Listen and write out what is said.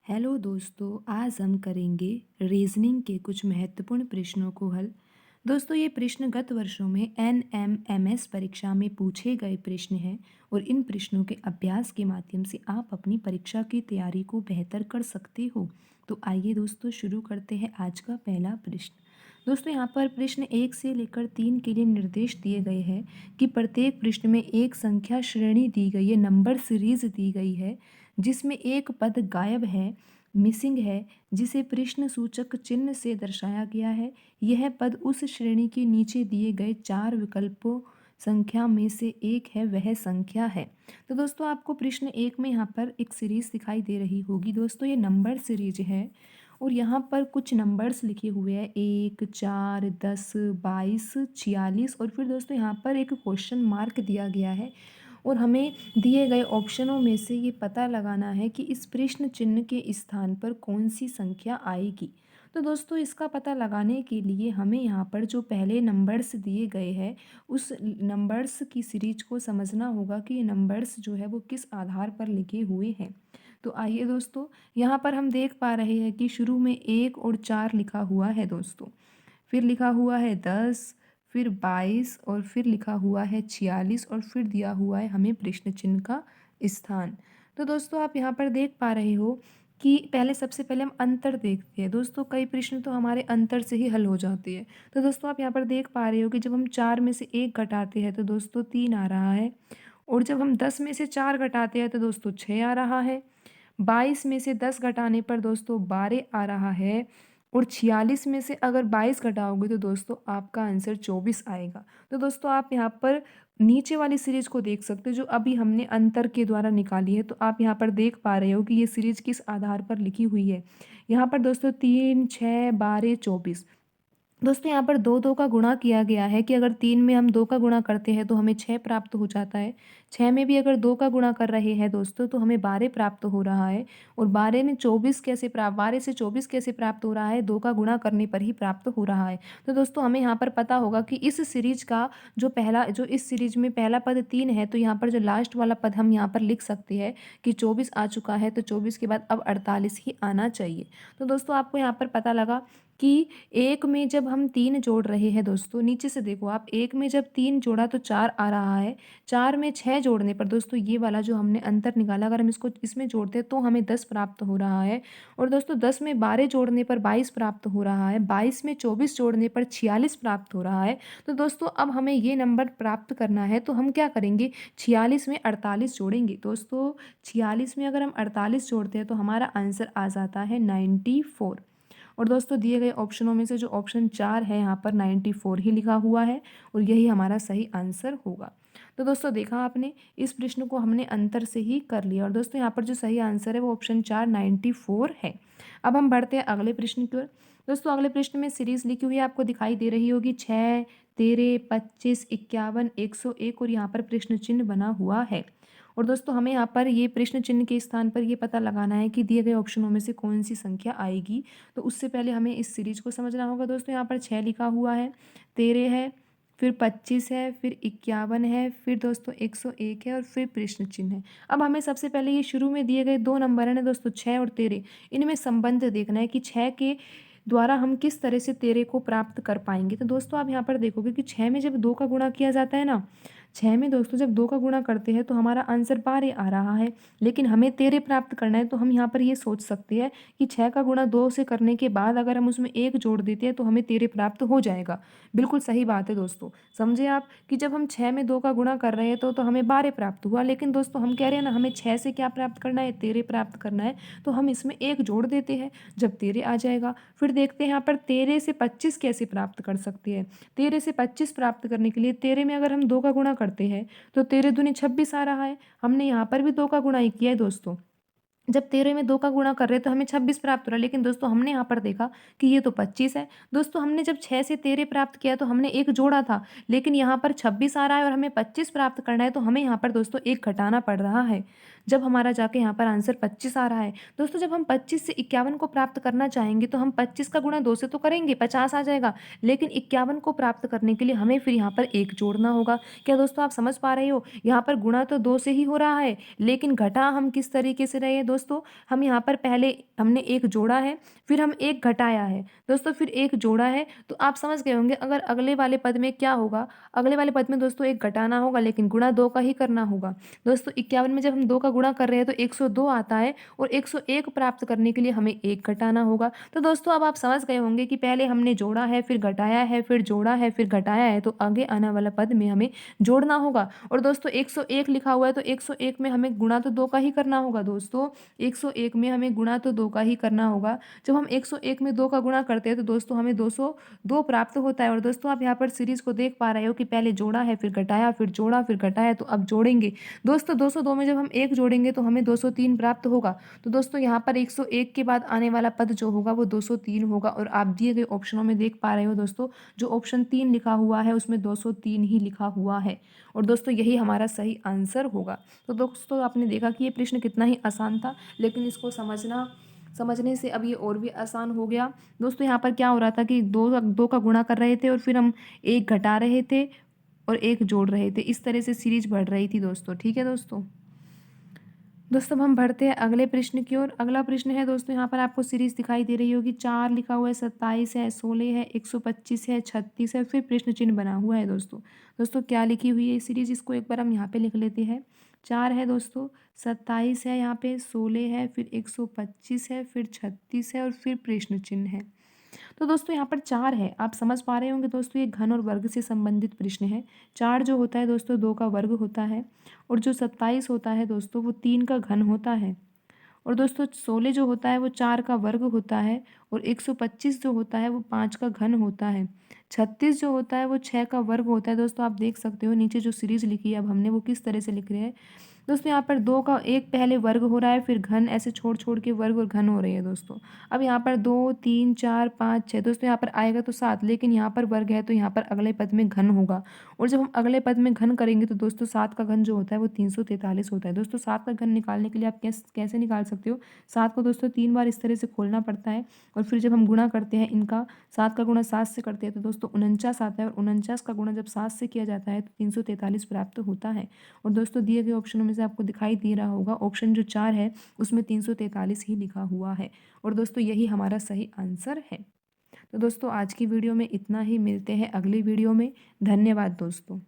Hello दोस्तों, आज हम करेंगे रीजनिंग के कुछ महत्वपूर्ण प्रश्नों को हल। दोस्तों, ये प्रश्न गत वर्षों में एनएमएमएस परीक्षा में पूछे गए प्रश्न हैं और इन प्रश्नों के अभ्यास के माध्यम से आप अपनी परीक्षा की तैयारी को बेहतर कर सकते हो। तो आइए दोस्तों, शुरू करते हैं आज का पहला प्रश्न। दोस्तों, यहाँ पर प्रश्न 1 से लेकर 3 के लिए निर्देश दिए गए हैं कि प्रत्येक प्रश्न में एक संख्या श्रेणी दी गई है, नंबर सीरीज दी गई है जिसमें एक पद गायब है, मिसिंग है, जिसे प्रश्न सूचक चिन्ह से दर्शाया गया है। यह पद उस श्रेणी के नीचे दिए गए 4 विकल्पों संख्या में से एक है, वह संख्या है। तो दोस्तों, आपको प्रश्न 1 में यहाँ पर एक सीरीज दिखाई दे रही होगी। दोस्तों, ये नंबर सीरीज है और यहाँ पर कुछ नंबर्स लिखे हुए हैं 1, 4, 10, 22, 46 और फिर दोस्तों यहाँ पर एक क्वेश्चन मार्क दिया गया है और हमें दिए गए ऑप्शनों में से ये पता लगाना है कि इस प्रश्न चिन्ह के स्थान पर कौन सी संख्या आएगी। तो दोस्तों, इसका पता लगाने के लिए हमें यहाँ पर जो पहले नंबर्स दिए गए हैं उस नंबर्स की सीरीज को समझना होगा कि ये नंबर्स जो है वो किस आधार पर लिखे हुए हैं। तो आइए दोस्तों, यहाँ पर हम देख पा रहे हैं कि शुरू में 1 और 4 लिखा हुआ है दोस्तों, फिर लिखा हुआ है 10, फिर 22 और फिर लिखा हुआ है 46 और फिर दिया हुआ है हमें प्रश्न चिन्ह का स्थान। तो दोस्तों, आप यहाँ पर देख पा रहे हो कि सबसे पहले हम अंतर देखते हैं। दोस्तों, कई प्रश्न तो हमारे अंतर से ही हल हो जाते हैं। तो दोस्तों, आप यहाँ पर देख पा रहे हो कि जब हम 4 में से 1 घटाते हैं तो दोस्तों 3 आ रहा है और जब हम 10 में से 4 घटाते हैं तो दोस्तों 6 आ रहा है। 22 में से 10 घटाने पर दोस्तों 12 आ रहा है और 46 में से अगर 22 घटाओगे तो दोस्तों आपका आंसर 24 आएगा। तो दोस्तों, आप यहाँ पर नीचे वाली सीरीज को देख सकते हो जो अभी हमने अंतर के द्वारा निकाली है। तो आप यहाँ पर देख पा रहे हो कि ये सीरीज किस आधार पर लिखी हुई है। यहाँ पर दोस्तों 3, 6, 12, 24। दोस्तों, यहाँ पर दो दो का गुणा किया गया है कि अगर 3 में हम 2 का गुणा करते हैं तो हमें 6 प्राप्त हो जाता है। 6 में भी अगर 2 का गुणा कर रहे हैं दोस्तों तो हमें 12 प्राप्त हो रहा है और 12 से 24 कैसे प्राप्त हो रहा है, 2 का गुणा करने पर ही प्राप्त हो रहा है। तो दोस्तों, हमें यहाँ पर पता होगा कि इस सीरीज का जो इस सीरीज में पहला पद 3 है तो यहाँ पर जो लास्ट वाला पद हम यहाँ पर लिख सकते हैं कि 24 आ चुका है तो 24 के बाद अब 48 ही आना चाहिए। तो दोस्तों, आपको यहाँ पर पता लगा कि 1 में जब हम 3 जोड़ रहे हैं दोस्तों, नीचे से देखो आप, 1 में जब 3 जोड़ा तो 4 आ रहा है। 4 में 6 जोड़ने पर दोस्तों ये वाला जो हमने अंतर निकाला अगर हम इसको इसमें जोड़ते हैं तो हमें 10 प्राप्त हो रहा है और दोस्तों 10 में 12 जोड़ने पर 22 प्राप्त हो रहा है। 22 में 24 जोड़ने पर 46 प्राप्त हो रहा है। तो दोस्तों, अब हमें ये नंबर प्राप्त करना है तो हम क्या करेंगे, 46 में 48 जोड़ेंगे। दोस्तों, 46 में अगर हम 48 जोड़ते हैं तो हमारा आंसर आ जाता है 94। और दोस्तों, दिए गए ऑप्शनों में से जो ऑप्शन 4 है यहाँ पर 94 ही लिखा हुआ है और यही हमारा सही आंसर होगा। तो दोस्तों, देखा आपने, इस प्रश्न को हमने अंतर से ही कर लिया और दोस्तों यहाँ पर जो सही आंसर है वो ऑप्शन 4 94 है। अब हम बढ़ते हैं अगले प्रश्न की ओर। दोस्तों, अगले प्रश्न में सीरीज लिखी हुई आपको दिखाई दे रही होगी 6, 13, 25, 51, 101 और यहाँ पर प्रश्न चिन्ह बना हुआ है। और दोस्तों, हमें यहाँ पर ये प्रश्न चिन्ह के स्थान पर ये पता लगाना है कि दिए गए ऑप्शनों में से कौन सी संख्या आएगी। तो उससे पहले हमें इस सीरीज को समझना होगा। दोस्तों, यहाँ पर 6 लिखा हुआ है, 13 है, फिर 25 है, फिर 51 है, फिर दोस्तों 101 है और फिर प्रश्न चिन्ह है। अब हमें सबसे पहले ये शुरू में दिए गए 2 नंबर है ना दोस्तों, 6 और 13, इनमें संबंध देखना है कि 6 के द्वारा हम किस तरह से 13 को प्राप्त कर पाएंगे। तो दोस्तों, आप यहाँ पर देखोगे कि 6 में जब 2 का गुणा किया जाता है ना, 6 में दोस्तों जब 2 का गुणा करते हैं तो हमारा आंसर 12 आ रहा है, लेकिन हमें 13 प्राप्त करना है। तो हम यहाँ पर ये सोच सकते हैं कि 6 का गुणा 2 से करने के बाद अगर हम उसमें 1 जोड़ देते हैं तो हमें 13 प्राप्त हो जाएगा। बिल्कुल सही बात है दोस्तों। समझे आप कि जब हम 6 में 2 का गुणा कर रहे हैं तो हमें 12 प्राप्त हुआ, लेकिन दोस्तों हम कह रहे हैं ना हमें 6 से क्या प्राप्त करना है, 13 प्राप्त करना है। तो हम इसमें 1 जोड़ देते हैं, जब 13 आ जाएगा। फिर देखते हैं यहाँ पर 13 से 25 कैसे प्राप्त कर सकते हैं। 13 से 25 प्राप्त करने के लिए 13 में अगर हम 2 का गुणा करते हैं तो 13 दूनी 26 आ रहा है। हमने यहाँ पर भी 2 का गुणा ही किया है दोस्तों। जब 13 में 2 का गुणा कर रहे हैं तो हमें 26 प्राप्त हो रहा है, लेकिन दोस्तों हमने यहाँ पर देखा कि ये तो 25 है। दोस्तों, हमने जब 6 से 13 प्राप्त किया तो हमने 1 जोड़ा था, लेकिन यहाँ पर 26 आ रहा है और हमें 25 प्राप्त करना है तो हमें यहाँ पर दोस्तों 1 घटाना पड़ रहा है। जब हमारा जाके यहाँ पर आंसर 25 आ रहा है। दोस्तों, जब हम 25 से 51 को प्राप्त करना चाहेंगे तो हम 25 का गुणा 2 से तो करेंगे, 50 आ जाएगा, लेकिन 51 को प्राप्त करने के लिए हमें फिर यहाँ पर 1 जोड़ना होगा। क्या दोस्तों आप समझ पा रहे हो? यहाँ पर गुणा तो 2 से ही हो रहा है, लेकिन घटा हम किस तरीके से रहे हैं दोस्तों हम यहाँ पर पहले हमने 1 जोड़ा है, फिर हम 1 घटाया है। दोस्तों फिर 1 जोड़ा है, तो आप समझ गए होंगे अगर अगले वाले पद में क्या होगा, अगले वाले पद में दोस्तों 1 घटाना होगा लेकिन गुणा 2 का ही करना होगा। दोस्तों 51 में जब हम 2 का गुणा कर रहे हैं तो 102 आता है और 101 प्राप्त करने के लिए हमें 1 घटाना होगा। तो दोस्तों अब आप समझ गए होंगे कि पहले हमने जोड़ा है, फिर घटाया है, फिर जोड़ा है, फिर घटाया है, तो आगे आने वाला पद में हमें जोड़ना होगा। और दोस्तों 101 लिखा हुआ है तो 101 में हमें गुणा तो 2 का ही करना होगा दोस्तों, 101 में हमें गुणा तो 2 का ही करना होगा। जब हम 101 में 2 का गुणा करते हैं तो दोस्तों हमें 202 प्राप्त होता है। और दोस्तों आप यहाँ पर सीरीज को देख पा रहे हो कि पहले जोड़ा है, फिर घटाया, फिर जोड़ा, फिर घटाया, तो अब जोड़ेंगे। दोस्तों 202 में जब हम 1 जोड़ेंगे तो हमें 203 प्राप्त होगा। तो दोस्तों यहाँ पर 101 के बाद आने वाला पद जो होगा वो 203 होगा। और आप दिए गए ऑप्शनों में देख पा रहे हो दोस्तों, जो ऑप्शन 3 लिखा हुआ है उसमें 203 ही लिखा हुआ है। और दोस्तों यही हमारा सही आंसर होगा। तो दोस्तों आपने देखा कि ये प्रश्न कितना ही आसान था, लेकिन इसको समझने से अब ये और भी आसान हो गया। दोस्तों यहाँ पर क्या हो रहा था कि दो का गुणा कर रहे थे और फिर हम 1 घटा रहे थे और 1 जोड़ रहे थे, इस तरह से सीरीज बढ़ रही थी दोस्तों। ठीक है दोस्तों अब हम बढ़ते हैं अगले प्रश्न की ओर। अगला प्रश्न है दोस्तों, यहाँ पर आपको सीरीज दिखाई दे रही होगी, 4 लिखा हुआ है, 27 है, 16 है, 125 है, 36 है, फिर प्रश्न चिन्ह बना हुआ है दोस्तों क्या लिखी हुई है सीरीज, इसको एक बार हम यहाँ पे लिख लेते हैं। 4 है दोस्तों, 27 है, यहाँ पे 16 है, फिर 125 है, फिर 36 है और फिर प्रश्न चिन्ह है। तो दोस्तों यहाँ पर 4 है, आप समझ पा रहे होंगे दोस्तों ये घन और वर्ग से संबंधित प्रश्न है। 4 जो होता है दोस्तों 2 का वर्ग होता है, और जो 27 होता है दोस्तों वो 3 का घन होता है। और दोस्तों 16 जो होता है वो 4 का वर्ग होता है, और 125 जो होता है वो 5 का घन होता है। 36 जो होता है वो 6 का वर्ग होता है। दोस्तों आप देख सकते हो नीचे जो सीरीज लिखी है अब हमने वो किस तरह से लिख रहे हैं। दोस्तों यहाँ पर 2 का एक पहले वर्ग हो रहा है, फिर घन, ऐसे छोड़ छोड़ के वर्ग और घन हो रहे हैं दोस्तों। अब यहाँ पर 2 3 4 5 6 दोस्तों यहाँ पर आएगा तो 7, लेकिन यहाँ पर वर्ग है तो यहाँ पर अगले पद में घन होगा। और जब हम अगले पद में घन करेंगे तो दोस्तों 7 का घन जो होता है वो 343 होता है। दोस्तों 7 का घन निकालने के लिए आप कैसे निकाल सकते हो, 7 को दोस्तों 3 बार इस तरह से खोलना पड़ता है, और फिर जब हम गुणा करते हैं इनका, 7 का गुणा 7 से करते हैं तो दोस्तों 49 आता है, और 49 का गुणा जब 7 से किया जाता है तो 343 प्राप्त होता है। और दोस्तों दिए गए ऑप्शनों में से आपको दिखाई दे रहा होगा ऑप्शन जो 4 है उसमें 343 ही लिखा हुआ है। और दोस्तों यही हमारा सही आंसर है। तो दोस्तों आज की वीडियो में इतना ही, मिलते हैं अगली वीडियो में। धन्यवाद दोस्तों।